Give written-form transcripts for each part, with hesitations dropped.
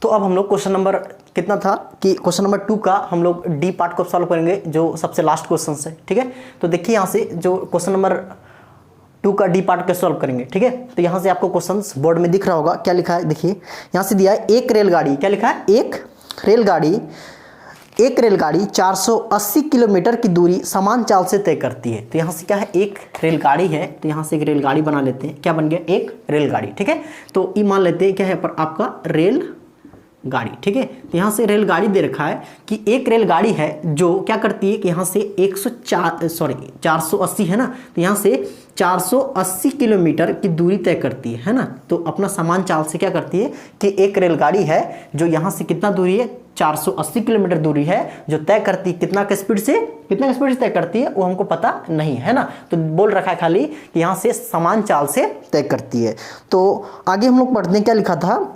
तो अब हम लोग क्वेश्चन नंबर कितना था कि क्वेश्चन नंबर 2 का हम लोग डी पार्ट को सॉल्व करेंगे जो सबसे लास्ट क्वेश्चन है। ठीक है, तो देखिए यहाँ से जो क्वेश्चन नंबर 2 का डी पार्ट को सॉल्व करेंगे। ठीक है, तो यहाँ से आपको क्वेश्चन बोर्ड में दिख रहा होगा, क्या लिखा है देखिए, यहाँ से दिया है एक रेलगाड़ी, क्या लिखा है, एक रेलगाड़ी 480 किलोमीटर की दूरी समान चाल से तय करती है। तो यहाँ से क्या है, एक रेलगाड़ी है, तो यहाँ से एक रेलगाड़ी बना लेते हैं, क्या बन गया, एक रेलगाड़ी। ठीक है, तो ये मान लेते हैं क्या है पर आपका रेलगाड़ी। ठीक है, तो यहाँ से रेलगाड़ी दे रखा है कि एक रेलगाड़ी है जो क्या करती है कि यहाँ से 480 है ना, तो यहाँ से 480 किलोमीटर की दूरी तय करती है ना। तो अपना समान चाल से क्या करती है कि एक रेलगाड़ी है जो यहाँ से कितना दूरी है, 480 किलोमीटर दूरी है जो तय करती है कितना स्पीड से तय करती है वो हमको पता नहीं है ना। तो बोल रखा है खाली कि यहाँ से समान चाल से तय करती है। तो आगे हम लोग पढ़ते हैं, क्या लिखा था,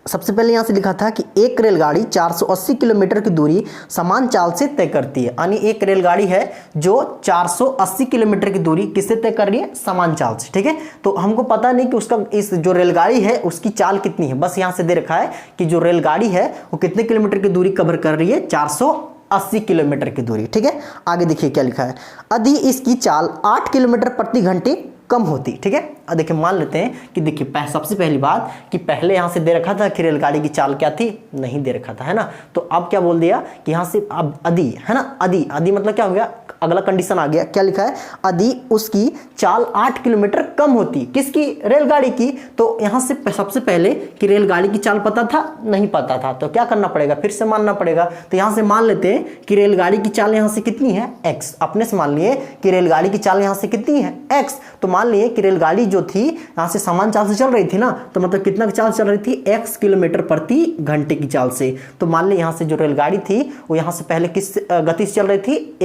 सबसे पहले यहाँ से लिखा था कि एक रेलगाड़ी 480 किलोमीटर की दूरी समान चाल से तय करती है, यानी एक रेलगाड़ी है जो 480 किलोमीटर की दूरी किससे तय कर रही है, समान चाल से। ठीक है, तो हमको पता नहीं कि उसका इस जो रेलगाड़ी है उसकी चाल कितनी है, बस यहाँ से दे रखा है कि जो रेलगाड़ी है वो कितने किलोमीटर की दूरी कवर कर रही है, 480 किलोमीटर की दूरी। ठीक है, आगे देखिए क्या लिखा है, यदि इसकी चाल 8 किलोमीटर प्रति घंटे कम होती। ठीक है, अब देखिए मान लेते हैं कि देखिए सबसे पहली बात कि पहले यहाँ से दे रखा था कि रेलगाड़ी की चाल क्या थी, नहीं दे रखा था, है ना। तो अब क्या बोल दिया कि यहाँ से अब यदि, है ना, यदि मतलब क्या हो गया, अगला कंडीशन आ गया, क्या लिखा है, यदि उसकी चाल 8 किलोमीटर कम होती, किसकी, रेलगाड़ी की। तो यहाँ से सबसे पहले कि रेलगाड़ी की चाल पता था, नहीं पता था, तो क्या करना पड़ेगा, फिर से मानना पड़ेगा। तो यहाँ से मान लेते हैं कि रेलगाड़ी की चाल यहाँ से कितनी है, x, अपने से मान लिए कि रेलगाड़ी की चाल यहाँ से कितनी है, x। तो मान लिए कि रेलगाड़ी जो थी यहाँ से समान चाल से चल रही थी ना, तो मतलब कितना चाल चल रही थी, x किलोमीटर प्रति घंटे की चाल से। तो मान लिए यहाँ से जो रेलगाड़ी थी वो यहाँ से पहले किस गति से चल रही थी,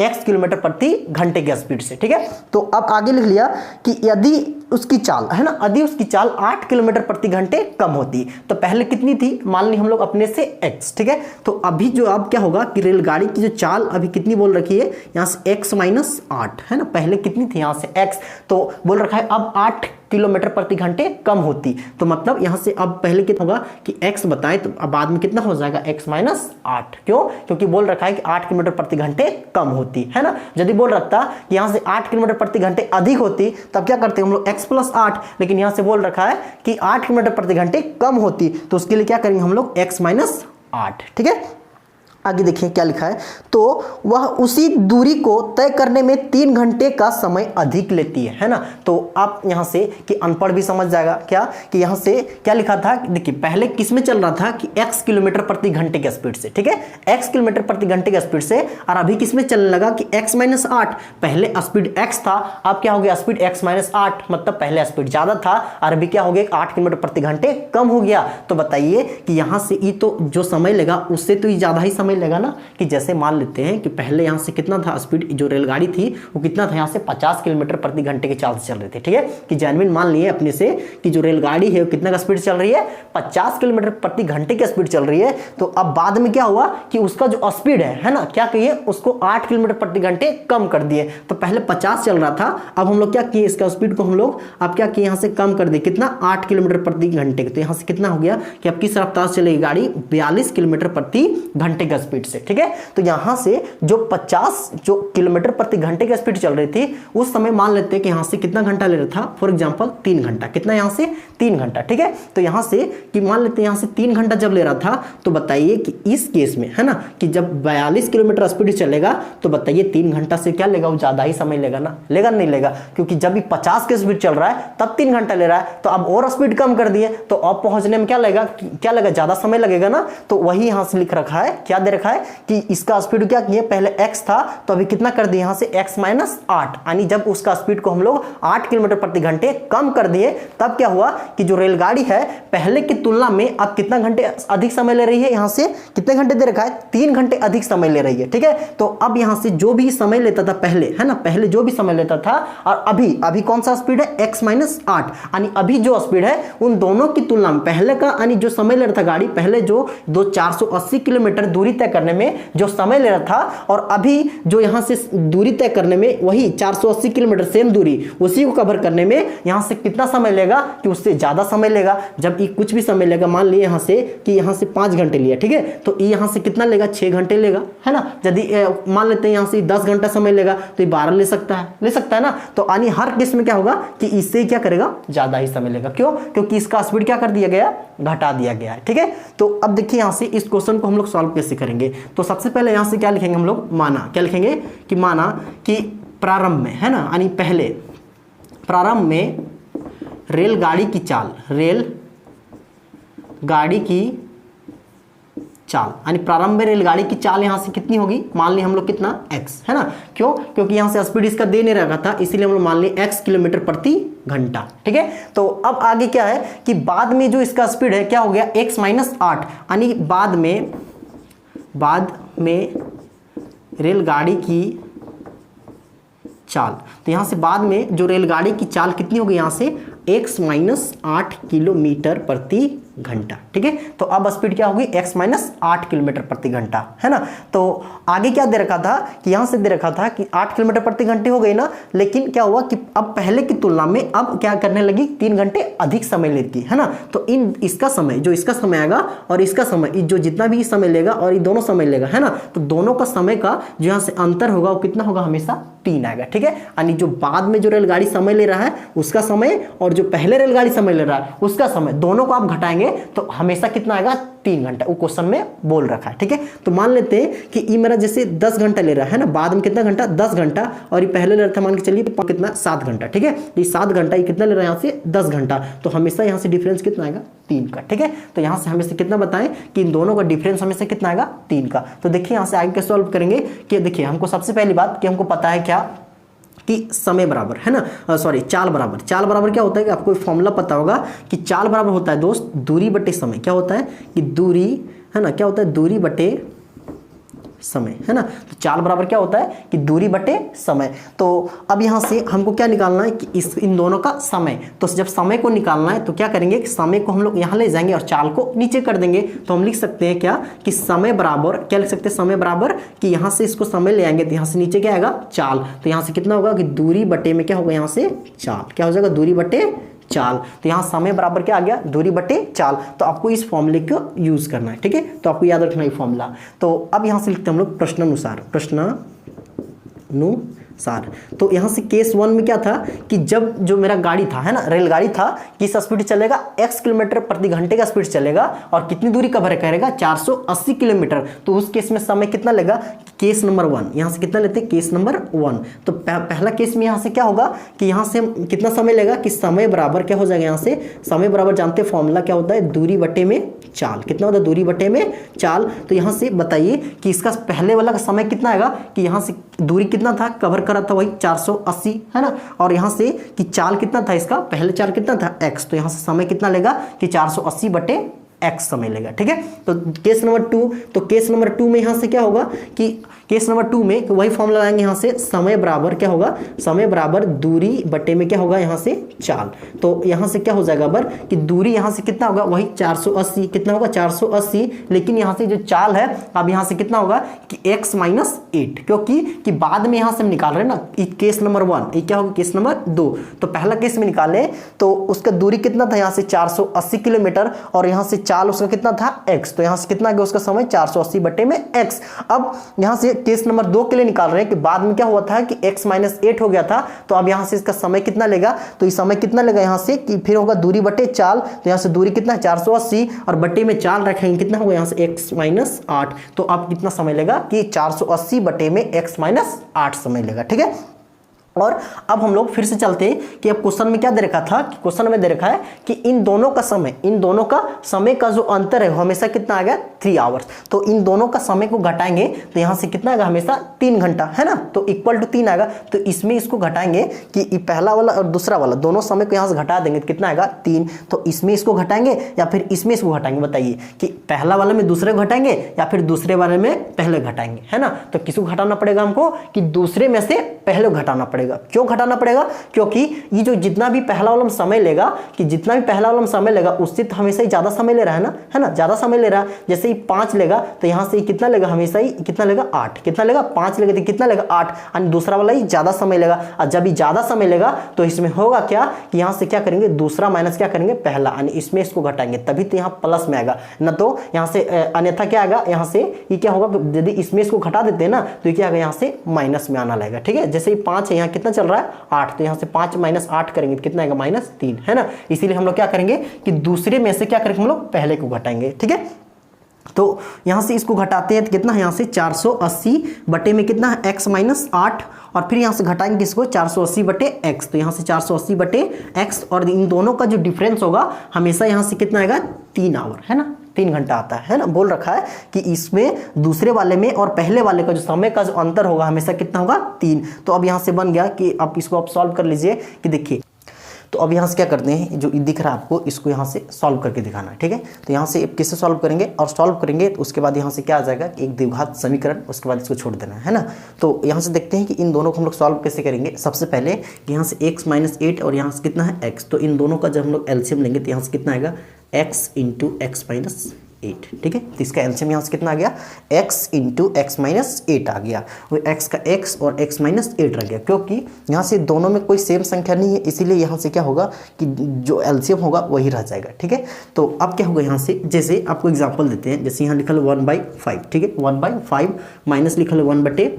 x किलोमीटर प्रति घंटे की स्पीड से। ठीक है, तो अब आगे लिख लिया कि यदि उसकी चाल, है ना, यदि उसकी चाल 8 किलोमीटर प्रति घंटे कम होती, तो पहले कितनी थी, मान ली हम लोग अपने से x। ठीक है, तो अभी जो अब क्या होगा कि रेलगाड़ी की जो चाल अभी कितनी बोल रखी है, यहाँ से x माइनस 8, है ना, पहले कितनी थी यहाँ से x, तो बोल रखा है अब 8 किलोमीटर प्रति घंटे कम होती। तो मतलब यहाँ से अब पहले कितना होगा कि x बताएं, तो अब बाद में कितना हो जाएगा, x माइनस 8। क्यों, क्योंकि बोल रखा है कि 8 किलोमीटर प्रति घंटे कम होती, है ना। यदि बोल रखता कि यहाँ से 8 किलोमीटर प्रति घंटे अधिक होती, तब क्या करते हम लोग x प्लस 8, लेकिन यहाँ से बोल रखा है कि 8 किलोमीटर प्रति घंटे कम होती, तो उसके लिए क्या करेंगे हम लोग, x माइनस 8। ठीक है, आगे देखिए क्या लिखा है, तो वह उसी दूरी को तय करने में 3 घंटे का समय अधिक लेती है ना। तो आप यहाँ से कि अनपढ़ भी समझ जाएगा क्या कि यहाँ से क्या लिखा था, देखिए पहले किस में चल रहा था कि x किलोमीटर प्रति घंटे के स्पीड से। ठीक है, x किलोमीटर प्रति घंटे के स्पीड से, और अभी किस में चलने लगा कि x माइनस 8, पहले स्पीड x था, अब क्या हो गया, स्पीड x माइनस 8, मतलब पहले स्पीड ज्यादा था और अभी क्या हो गया, 8 किलोमीटर प्रति घंटे कम हो गया। तो बताइए कि यहाँ से ये तो जो समय लेगा उससे तो ये ज्यादा ही समय लेगा ना। कि जैसे मान लेते हैं कि पहले यहाँ से कितना था स्पीड, जो रेलगाड़ी थी वो कितना था, यहाँ से 50 किलोमीटर प्रति घंटे की चाल से चल रही थी। ठीक है, कि जेन्युइन मान लिए अपने से कि जो रेलगाड़ी है वो कितना का स्पीड चल रही है, 50 किलोमीटर प्रति घंटे की स्पीड चल रही है। तो अब बाद में क्या हुआ कि उसका जो स्पीड है ना, क्या कहिए, उसको 8 किलोमीटर प्रति घंटे कम कर दिए। तो पहले 50 चल रहा था, अब हम लोग क्या किए, इसका स्पीड को हम लोग अब क्या किए, यहाँ से कम कर दिए, कितना, 8 किलोमीटर प्रति घंटे। तो यहाँ से कितना हो गया कि अब किस रफ्तार से चलेगी गाड़ी, 42 किलोमीटर प्रति घंटे का स्पीड से। ठीक है, तो यहां से जो 50 जो किलोमीटर प्रति घंटे की स्पीड चल रही थी उस समय मान लेते हैं कि यहां से कितना घंटा ले रहा था, फॉर एग्जांपल 3 घंटा, कितना यहां से 3 घंटा। ठीक है, तो यहां से कि मान लेते हैं यहां से 3 घंटा जब ले रहा था, तो बताइए कि इस केस में, है ना, कि जब 42 किलोमीटर स्पीड चलेगा तो बताइए 3 घंटा से क्या लेगा, वो ज्यादा ही समय लेगा ना, लेगा नहीं लेगा, क्योंकि जब भी 50 की स्पीड चल रहा है तब 3 घंटा ले रहा है, तो अब और स्पीड कम कर दिए, तो अब पहुंचने में क्या लगेगा, ज्यादा समय लगेगा ना। तो वही यहां से लिख रखा है, क्या दे रखा है कि इसका स्पीड क्या किए, पहले x था तो अभी कितना कर दिए, यहां से x माइनस 8, यानी जब उसका स्पीड को हम लोग 8 किलोमीटर प्रति घंटे कम कर दिए, तब क्या हुआ कि जो रेलगाड़ी है पहले की तुलना में अब कितना घंटे अधिक समय ले रही है, यहां से कितने घंटे दे रखा है, 3 घंटे अधिक समय ले रही है। ठीक है, तो अब यहां से जो भी समय लेता था पहले, है ना, पहले जो भी समय लेता था और अभी कौन सा स्पीड है, x माइनस 8, यानी अभी जो स्पीड है उन दोनों की तुलना में पहले का, यानी जो समय ले रहा था गाड़ी, पहले जो 480 किलोमीटर दूरी तय करने में जो समय ले रहा था और अभी जो यहाँ से दूरी तय करने में वही 480 किलोमीटर सेम दूरी उसी को कवर करने में यहाँ से कितना समय लेगा कि उससे ज़्यादा समय लेगा। जब ये कुछ भी समय लेगा, मान लिए यहाँ से कि यहाँ से 5 घंटे लिया, ठीक है, तो ये यहाँ से कितना लेगा 6 घंटे लेगा, है ना। यदि मान लेते हैं यहाँ से 10 घंटा समय लेगा तो ये 12 ले सकता है ना। तो यानी हर केस में क्या होगा कि इससे क्या करेगा, ज़्यादा ही समय लेगा। क्यों? क्योंकि इसका स्पीड क्या कर दिया गया, घटा दिया गया है, ठीक है। तो अब देखिए यहाँ से इस क्वेश्चन को हम लोग सॉल्व कैसे करेंगे। तो सबसे पहले यहाँ से क्या लिखेंगे हम लोग, माना, क्या लिखेंगे कि माना कि प्रारंभ में, है ना, यानी पहले प्रारंभ में रेलगाड़ी की चाल, रेलगाड़ी की चाल, यानी प्रारंभ में रेलगाड़ी की चाल यहां से कितनी होगी, मान ली हम लोग कितना x, है ना। क्यों? क्योंकि यहां से स्पीड इसका दे नहीं रखा था, इसीलिए हम लोग मान ली x किलोमीटर प्रति घंटा, ठीक है। तो अब आगे क्या है कि बाद में जो इसका स्पीड है क्या हो गया x माइनस 8, यानी बाद में रेलगाड़ी की चाल, तो यहां से बाद में जो रेलगाड़ी की चाल कितनी होगी यहाँ से x माइनस 8 किलोमीटर प्रति घंटा, ठीक है। तो अब स्पीड क्या होगी x माइनस 8 किलोमीटर प्रति घंटा, है ना। तो आगे क्या दे रखा था कि यहां से दे रखा था कि 8 किलोमीटर प्रति घंटे हो गई ना, लेकिन क्या हुआ कि अब पहले की तुलना में अब क्या करने लगी, 3 घंटे अधिक समय लेती है ना। तो इसका समय, जो इसका समय आएगा और इसका समय, जो जितना भी समय लेगा और ये दोनों समय लेगा, है ना, तो दोनों का समय का जो यहाँ से अंतर होगा वो कितना होगा, हमेशा 3 आएगा, ठीक है। यानी जो बाद में जो रेलगाड़ी समय ले रहा है उसका समय और जो पहले रेलगाड़ी समय ले रहा है उसका समय, दोनों को आप घटाएंगे तो हमेशा कितना आएगा, 3 घंटा, वो क्वेश्चन में बोल रखा है, ठीक है। तो मान लेते हैं कि ये मेरा जैसे 10 घंटा ले रहा है ना, बाद में कितना घंटा, 10 घंटा, और ये पहले ले रहा था मान के चलिए कितना 7 घंटा, ठीक है। ये 7 घंटा, ये कितना ले रहा है यहाँ से 10 घंटा, तो हमेशा यहाँ से डिफरेंस कितना आएगा, 3 का, ठीक है। तो यहाँ से हमेशा कितना बताएं कि इन दोनों का डिफरेंस हमेशा कितना आएगा, 3 का। तो देखिए यहाँ से आगे कैसे सॉल्व करेंगे कि देखिए हमको सबसे पहली बात कि हमको पता है क्या कि समय बराबर, है ना, सॉरी चाल बराबर क्या होता है कि आपको फॉर्मूला पता होगा कि चाल बराबर होता है दोस्त दूरी बटे समय। क्या होता है कि दूरी, है ना, क्या होता है, दूरी बटे समय, है ना। तो चाल बराबर क्या होता है कि दूरी बटे समय। तो अब यहाँ से हमको क्या निकालना है कि इन दोनों का समय। तो जब समय को निकालना है तो क्या करेंगे कि समय को हम लोग यहाँ ले जाएंगे और चाल को नीचे कर देंगे। तो हम लिख सकते हैं क्या कि समय बराबर, क्या लिख सकते हैं, समय बराबर कि यहाँ से इसको समय ले आएंगे तो यहाँ से नीचे क्या आएगा, चाल। तो यहाँ से कितना होगा कि दूरी बटे में क्या होगा, यहाँ से चाल, क्या हो जाएगा, दूरी बटे चाल। तो यहाँ समय बराबर क्या आ गया, दूरी बटे चाल। तो आपको इस फॉर्मूले को यूज करना है, ठीक है। तो आपको याद रखना है फॉर्मूला। तो अब यहाँ से लिखते हैं हम लोग प्रश्नानुसार। तो यहाँ से केस 1 में क्या था कि जब जो मेरा गाड़ी था, है ना, रेलगाड़ी था, किस स्पीड चलेगा, x किलोमीटर प्रति घंटे का स्पीड चलेगा और कितनी दूरी कवर करेगा, 480 किलोमीटर। तो उस केस में समय कितना लेगा, केस नंबर 1, यहाँ से कितना लेते हैं, केस नंबर 1। तो पहला केस में यहाँ से क्या होगा कि यहाँ से कितना समय लेगा कि समय बराबर क्या हो जाएगा, यहाँ से समय बराबर जानते हैं फॉर्मूला क्या होता है, दूरी बटे में चाल। कितना होता है, दूरी बटे में चाल। तो यहाँ से बताइए कि इसका पहले वाला का समय कितना आएगा कि यहाँ से दूरी कितना था, कवर करा था वही 480, है ना, और यहाँ से कि चाल कितना था, इसका पहले चाल कितना था x। तो यहाँ से समय कितना लेगा कि 480 बटे x समय लेगा, ठीक है। तो केस नंबर 2, तो केस नंबर 2 में यहाँ से क्या होगा कि केस नंबर 2 में वही फॉर्मूला लाएंगे, यहाँ से समय बराबर क्या होगा, समय बराबर दूरी बटे में क्या होगा, यहाँ से चाल। तो यहाँ से क्या हो जाएगा बर कि दूरी यहाँ से कितना होगा, वही 480, कितना होगा 480, लेकिन यहाँ से जो चाल है अब यहाँ से कितना होगा कि x माइनस 8, क्योंकि कि बाद में यहाँ से हम निकाल रहे हैं ना, केस नंबर 1, ये क्या होगा केस नंबर 2। तो पहला केस में निकाले तो उसका दूरी कितना था, यहाँ से 480 किलोमीटर और यहाँ से चाल उसका कितना था x। तो यहाँ से कितना गया उसका समय 480 बटे में x। अब यहाँ से केस नंबर 2 के लिए निकाल रहे हैं कि बाद में क्या हुआ था कि x माइनस 8 हो गया था। तो अब यहाँ से इसका समय कितना लेगा, तो ये समय कितना लेगा यहाँ से कि फिर होगा दूरी बटे चाल। तो यहाँ से दूरी कितना है 480 और बटे में चाल रखेंगे, कितना होगा यहाँ से x माइनस 8। तो अब कितना समय लेगा कि 480 बटे में x माइनस 8 समय लेगा, ठीक है। और अब हम लोग फिर से चलते हैं कि अब क्वेश्चन में क्या दे रखा था कि क्वेश्चन में दे रखा है कि इन दोनों का समय का जो अंतर है वो हमेशा कितना आ गया 3 आवर्स। तो इन दोनों का समय को घटाएंगे तो यहाँ से कितना आएगा, हमेशा 3 घंटा, है ना। तो इक्वल टू 3 आएगा। तो इसमें इसको घटाएंगे कि पहला वाला और दूसरा वाला दोनों समय को यहाँ से घटा देंगे तो कितना आएगा 3। तो इसमें इसको घटाएंगे या फिर इसमें इसको घटाएंगे, बताइए कि पहला वाले में दूसरे को घटाएंगे या फिर दूसरे वाले में पहले घटाएंगे, है ना। तो किसको घटाना पड़ेगा हमको कि दूसरे में से पहले घटाना पड़ेगा। पड़ेगा। क्यों घटाना पड़ेगा? क्योंकि ये जो जितना भी पहला वाला समय लेगा, कि जितना भी पहला वाला समय लेगा उससे तो हमेशा ही ज्यादा समय ले रहा है ना, ज्यादा समय ले रहा है। जैसे ही 5 लेगा तो यहाँ से कितना लेगा, हमेशा ही कितना लेगा 8, कितना लेगा 5 लेगा तो कितना लेगा 8, और दूसरा वाला ही ज्यादा समय लेगा। और जब ही ज्यादा समय लेगा तो इसमें होगा क्या कि यहाँ से क्या करेंगे, दूसरा माइनस क्या करेंगे, पहला, यानी इसमें इसको घटाएंगे, तभी तो यहाँ प्लस में आएगा, ना तो यहाँ से अन्यथा क्या आएगा, यहाँ से ये क्या होगा, यदि इसमें इसको घटा देते हैं ना तो ये क्या आएगा, यहाँ से माइनस में आना लगेगा। ठीक है, जैसे ही 5 है, यहाँ कितना चल रहा है 8, तो यहाँ से 5 माइनस 8 करेंगे तो कितना आएगा, -3, है ना। इसीलिए हम लोग क्या करेंगे कि दूसरे में से क्या करेंगे, हम लोग पहले को घटाएंगे। ठीक है, तो यहां से इसको घटाते हैं तो कितना है, यहां से 480 बटे में कितना है, x माइनस 8, और फिर यहां से घटाएंगे इसको 480 बटे x, तो यहां से 480 बटे x, और इन दोनों का जो डिफरेंस होगा हमेशा यहां से कितना आएगा, 3 आवर, है ना, 3 घंटा आता है ना। बोल रखा है कि इसमें दूसरे वाले में और पहले वाले का जो समय का जो अंतर होगा हमेशा कितना होगा, 3। तो अब यहां से बन गया कि अब इसको आप सॉल्व कर लीजिए कि देखिए, तो अब यहाँ से क्या करते हैं, जो दिख रहा है आपको इसको यहाँ से सॉल्व करके दिखाना है। ठीक है, तो यहाँ से किससे सॉल्व करेंगे, और सॉल्व करेंगे तो उसके बाद यहाँ से क्या आ जाएगा, एक द्विघात समीकरण, उसके बाद इसको छोड़ देना है ना। तो यहाँ से देखते हैं कि इन दोनों को हम लोग सॉल्व कैसे करेंगे। सबसे पहले यहाँ से x माइनस 8 और यहाँ से कितना है x, तो इन दोनों का जब हम लोग एलसीएम लेंगे तो यहाँ से कितना आएगा, x इंटू एक्स माइनस 8। ठीक है, तो इसका एलसीएम यहाँ से कितना आ गया, x इंटू एक्स माइनस 8 आ गया, वो x का x और x माइनस 8 रह गया, क्योंकि यहाँ से दोनों में कोई सेम संख्या नहीं है, इसीलिए यहाँ से क्या होगा कि जो एलसीएम होगा वही रह जाएगा। ठीक है, तो अब क्या होगा, यहाँ से जैसे आपको एग्जांपल देते हैं, जैसे यहाँ लिखा है 1/5। ठीक है, 1/5 माइनस लिखा है 1/3,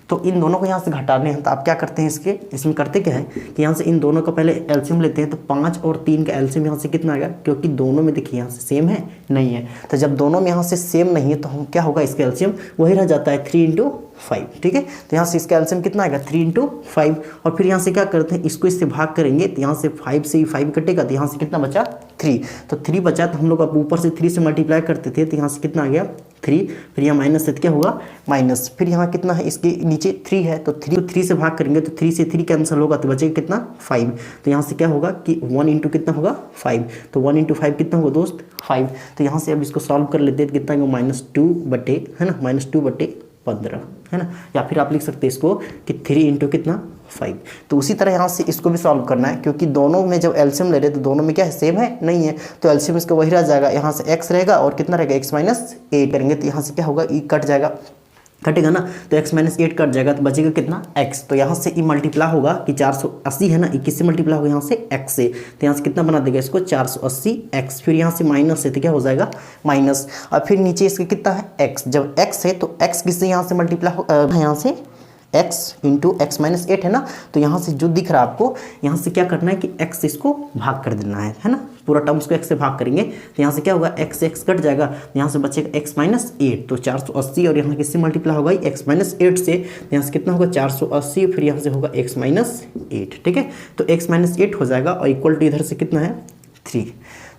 तो इन दोनों को यहाँ से घटाने हैं। तो आप क्या करते हैं, इसमें करते क्या है कि यहाँ से इन दोनों का पहले एलसीएम लेते हैं, तो 5 और 3 का एलसीएम यहाँ से कितना आएगा, क्योंकि दोनों में देखिए यहाँ से सेम है नहीं है, तो जब दोनों में यहाँ से सेम नहीं है तो हम क्या होगा, इसका एलसीएम वही रह जाता है 3 × 5। ठीक है, तो यहाँ से इसका एलसीएम कितना आएगा, 3 × 5, और फिर यहाँ से क्या करते हैं, इसको इससे भाग करेंगे तो यहाँ से 5 से 5 कटेगा, तो यहाँ से कितना बचा, 3, तो 3 बचा, तो हम लोग अब ऊपर से 3 से मल्टीप्लाई करते थे, तो यहाँ से कितना आ गया 3, फिर यहाँ माइनस से क्या होगा माइनस, फिर यहाँ कितना है, इसके नीचे 3 है, तो 3 से भाग करेंगे तो 3 से 3 कैंसिल होगा, तो बचेगा कितना 5, तो यहाँ से क्या होगा कि 1 इंटू कितना होगा 5, तो 1 इंटू 5 कितना होगा दोस्त 5, तो यहाँ से अब इसको सॉल्व कर लेते हैं, कितना होगा -2 बटे, है ना, -2 बटे 15, है ना, या फिर आप लिख सकते हैं इसको कि 3 इंटू कितना 5। तो उसी तरह यहाँ से इसको भी सॉल्व करना है, क्योंकि दोनों में जब एलसीएम ले रहे तो दोनों में क्या है, सेम है नहीं है, तो एलसीएम इसका वही रह जाएगा, यहाँ से x रहेगा और कितना रहेगा, x माइनस 8 करेंगे तो यहाँ से क्या होगा, ई कट जाएगा, कटेगा ना, तो x माइनस 8 कट जाएगा, तो बचेगा कितना x, तो यहाँ से ई मल्टीप्लाई होगा कि 480 है ना, 21 से मल्टीप्लाई होगा यहाँ से x से, तो यहाँ से कितना बना देगा इसको 480x, फिर यहाँ से माइनस है तो क्या हो जाएगा माइनस, और फिर नीचे इसके कितना है x, जब x है तो x किससे यहाँ से मल्टीप्लाई हो, यहाँ से x इंटू एक्स माइनस 8 है ना, तो यहाँ से जो दिख रहा है आपको, यहाँ से क्या करना है कि x इसको भाग कर देना है ना, पूरा टर्म्स को x से भाग करेंगे तो यहाँ से क्या होगा, x से x कट जाएगा, तो यहाँ से बचेगा x माइनस 8, तो 480 और यहाँ किससे मल्टीप्लाई होगा, x माइनस 8 से, तो यहाँ से कितना होगा 480, फिर यहाँ से होगा x माइनस 8। ठीक है, तो x माइनस 8 हो जाएगा, और इक्वल टू इधर से कितना है 3।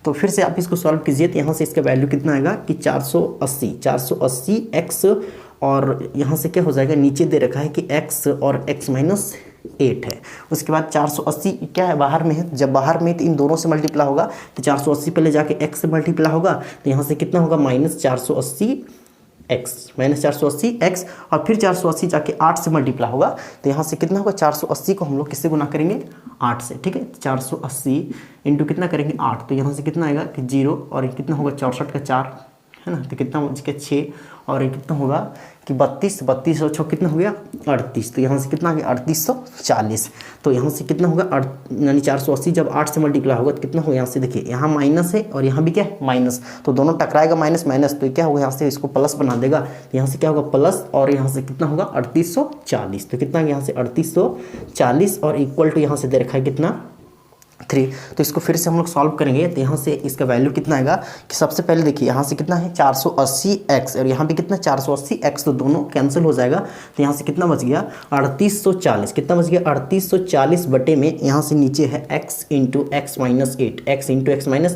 तो फिर से आप इसको सॉल्व कीजिए, तो यहाँ से इसका वैल्यू कितना आएगा कि 480 x, और यहाँ से क्या हो जाएगा, नीचे दे रखा है कि x और x माइनस 8 है, उसके बाद 480 क्या है, बाहर में है, जब बाहर में तो इन दोनों से मल्टीप्लाई होगा, तो 480 पहले जाके x से मल्टीप्लाई होगा, तो यहाँ से कितना होगा -480x, और फिर 480 जाके 8 से मल्टीप्लाई होगा, तो यहाँ से कितना होगा 480 को हम लोग किससे गुना करेंगे 8 से। ठीक है, 480 इंटू कितना करेंगे 8, तो यहाँ से कितना आएगा कि 0, और कितना होगा 64 का 4 है ना, तो कितना बचेगा 6, और कितना होगा कि 32 और 6 कितना हो गया 38, तो यहाँ से कितना आ गया 3840, तो यहाँ से कितना होगा यानी 480 जब 8 से मल्टीप्लाई होगा तो कितना होगा, यहाँ से देखिए यहाँ माइनस है और यहाँ भी क्या है माइनस, तो दोनों टकराएगा माइनस माइनस, तो क्या होगा यहाँ से इसको प्लस बना देगा, तो यहाँ से क्या होगा प्लस, और यहाँ से कितना होगा 3840, तो कितना यहाँ से 3840, और इक्वल टू यहाँ से दे रखा है कितना 3। तो इसको फिर से हम लोग सॉल्व करेंगे, तो यहाँ से इसका वैल्यू कितना आएगा कि सबसे पहले देखिए यहाँ से कितना है 480x, और यहाँ पे कितना 480x, तो दोनों कैंसिल हो जाएगा, तो यहाँ से कितना बच गया 3840, कितना बच गया 3840 बटे में यहाँ से नीचे है x into X minus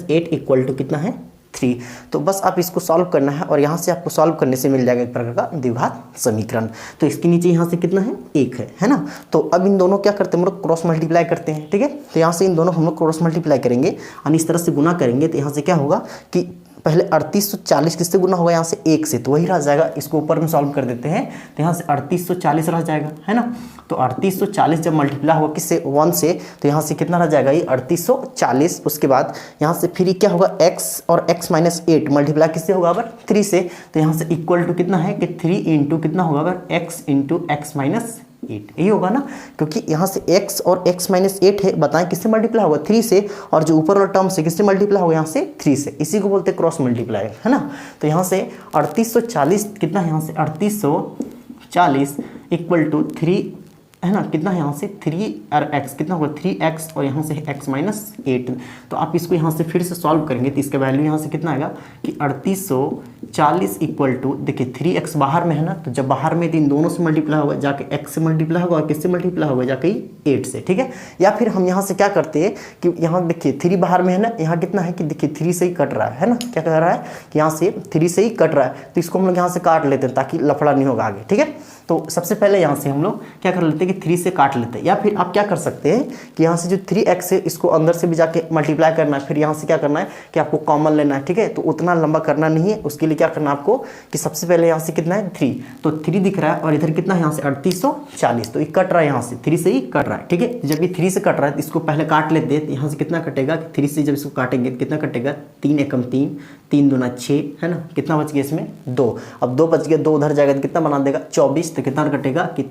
8 equal to कितना है 3। तो बस आप इसको सॉल्व करना है, और यहाँ से आपको सॉल्व करने से मिल जाएगा एक प्रकार का द्विघात समीकरण। तो इसके नीचे यहाँ से कितना है 1 है ना, तो अब इन दोनों क्या करते हैं हम लोग क्रॉस मल्टीप्लाई करते हैं। ठीक है, तो यहाँ से इन दोनों हम लोग क्रॉस मल्टीप्लाई करेंगे और इस तरह से गुना करेंगे, तो यहाँ से क्या होगा कि पहले 3840 किससे गुना होगा, यहाँ से 1 से, तो वही रह जाएगा। इसको ऊपर में सॉल्व कर देते हैं तो यहाँ से 3840 रह जाएगा, है ना। तो 3840 जब मल्टीप्लाई होगा किससे, 1 से, तो यहाँ से कितना रह जाएगा ये 3840। उसके बाद यहाँ से फिर क्या होगा, x और x माइनस 8 मल्टीप्लाई किससे होगा अगर 3 से, तो यहाँ से इक्वल टू कितना है कि 3 इंटू कितना होगा अगर x इंटू एक्स माइनस 8, यही होगा ना, क्योंकि यहाँ से x और x माइनस 8 है, बताएं किससे मल्टीप्लाई होगा 3 से, और जो ऊपर वाला टर्म से किससे मल्टीप्लाई होगा यहाँ से 3 से, इसी को बोलते हैं क्रॉस मल्टीप्लाई, है ना। तो यहाँ से 3840 कितना है, यहाँ से 3840 इक्वल टू 3, है ना, कितना है यहाँ से 3 और x कितना होगा 3x और यहाँ से x माइनस 8। तो आप इसको यहाँ से फिर से सॉल्व करेंगे तो इसका वैल्यू यहाँ से कितना आएगा कि 3840 इक्वल टू, देखिए 3x बाहर में है ना, तो जब बाहर में तो इन दोनों से मल्टीप्लाई होगा, जाके x से मल्टीप्लाई होगा और किससे मल्टीप्लाई होगा, जाके 8 से, ठीक है। या फिर हम यहाँ से क्या करते हैं कि यहाँ देखिए 3 बाहर में है ना, यहाँ कितना है कि देखिए 3 से ही कट रहा है ना, क्या कह रहा है कि यहाँ से 3 से ही कट रहा है, तो इसको हम लोग यहाँ से काट लेते हैं ताकि लफड़ा नहीं होगा आगे, ठीक है। तो सबसे पहले यहाँ से हम लोग क्या कर लेते हैं कि 3 से काट लेते हैं, या फिर आप क्या कर सकते हैं कि यहाँ से जो 3x है इसको अंदर से भी जाके मल्टीप्लाई करना है, फिर यहाँ से क्या करना है कि आपको कॉमन लेना है, ठीक है। तो उतना लंबा करना नहीं है, उसके लिए क्या करना है आपको कि सबसे पहले यहाँ से कितना है 3, तो 3 दिख रहा है और इधर कितना है यहाँ से 3840, तो ये कट रहा है यहाँ से 3 से ही कट रहा है, ठीक है। जब ये 3 से कट रहा है तो इसको पहले काट लेते हैं, तो यहाँ से कितना कटेगा, 3 से जब इसको काटेंगे तो कितना कटेगा, 3 एकम 3, 3 दूना 6, है ना, कितना बच गया इसमें 2, अब 2 बच गया, 2 उधर जाएगा तो कितना बना देगा 24, तो कितना कटेगा कि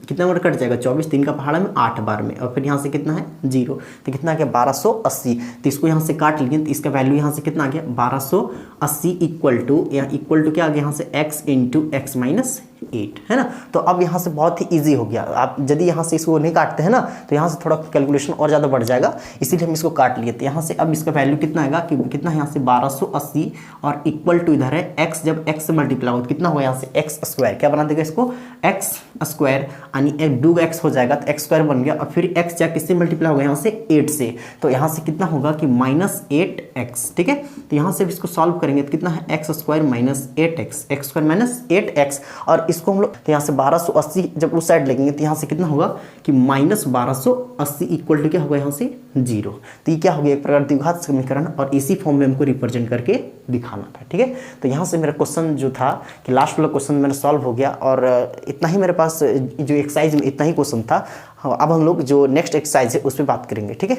कितना बार कट जाएगा 24, 3 का पहाड़ा में 8 बार में, और फिर यहाँ से कितना है 0, तो कितना आ गया 1280। तो इसको यहाँ से काट लिए तो इसका वैल्यू यहाँ से कितना आ गया 1280 इक्वल टू क्या आ गया यहाँ से x इंटू एक्स माइनस 8, है ना। तो अब यहाँ से बहुत ही इजी हो गया, आप यदि यहाँ से इसको नहीं काटते हैं ना तो यहाँ से थोड़ा कैलकुलेशन और ज़्यादा बढ़ जाएगा, इसीलिए हम इसको काट लिए। तो यहाँ से अब इसका वैल्यू कितना आएगा कि कितना है यहाँ से 1280 और इक्वल टू इधर है x, जब x से मल्टीप्लाई हो तो कितना होगा यहाँ से एक्स स्क्वायर, क्या बना देगा इसको एक्स स्क्वायर, यानी 2x हो जाएगा तो एक्स स्क्वायर बन गया, और फिर x जा किससे मल्टीप्लाई होगा यहाँ से 8 से, तो यहाँ से कितना होगा कि -8x, ठीक है। तो यहाँ से इसको सॉल्व करेंगे तो कितना है x square minus 8x, x square minus 8x, और इसको हम लोग तो यहाँ से 1280 जब उस साइड लगेंगे तो यहाँ से कितना होगा कि -1280 इक्वल टू क्या होगा यहाँ से 0। तो ये क्या हो गया, एक प्रकार द्विघात समीकरण, और इसी फॉर्म में हमको रिप्रेजेंट करके दिखाना था, ठीक है। तो यहाँ से मेरा क्वेश्चन जो था कि लास्ट वाला क्वेश्चन मेरा सॉल्व हो गया, और इतना ही मेरे पास जो एक्सरसाइज में इतना ही क्वेश्चन था। अब हम लोग जो नेक्स्ट एक्सरसाइज है उस पर बात करेंगे, ठीक है।